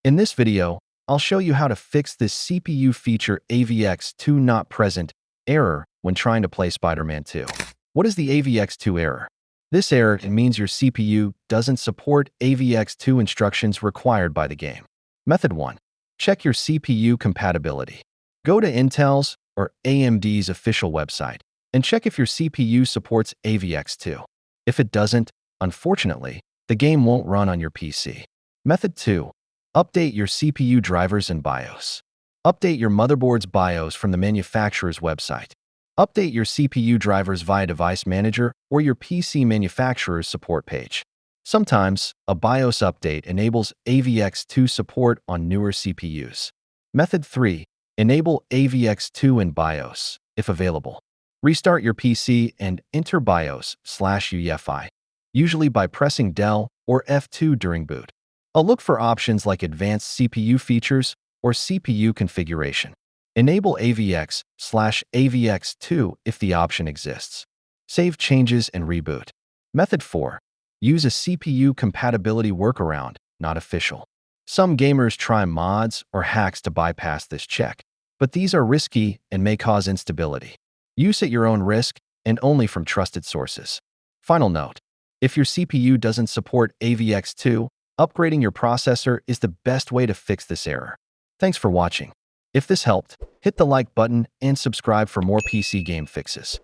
In this video, I'll show you how to fix this CPU feature AVX2 not present error when trying to play Spider-Man 2. What is the AVX2 error? This error means your CPU doesn't support AVX2 instructions required by the game. Method 1. Check your CPU compatibility. Go to Intel's or AMD's official website and check if your CPU supports AVX2. If it doesn't, unfortunately, the game won't run on your PC. Method 2. Update your CPU drivers and BIOS. Update your motherboard's BIOS from the manufacturer's website. Update your CPU drivers via Device Manager or your PC manufacturer's support page. Sometimes, a BIOS update enables AVX2 support on newer CPUs. Method 3. Enable AVX2 in BIOS, if available. Restart your PC and enter BIOS/UEFI, usually by pressing Del or F2 during boot. I'll look for options like Advanced CPU Features or CPU Configuration. Enable AVX/AVX2 if the option exists. Save changes and reboot. Method 4. Use a CPU compatibility workaround, not official. Some gamers try mods or hacks to bypass this check, but these are risky and may cause instability. Use at your own risk and only from trusted sources. Final note: if your CPU doesn't support AVX2, upgrading your processor is the best way to fix this error. Thanks for watching. If this helped, hit the like button and subscribe for more PC game fixes.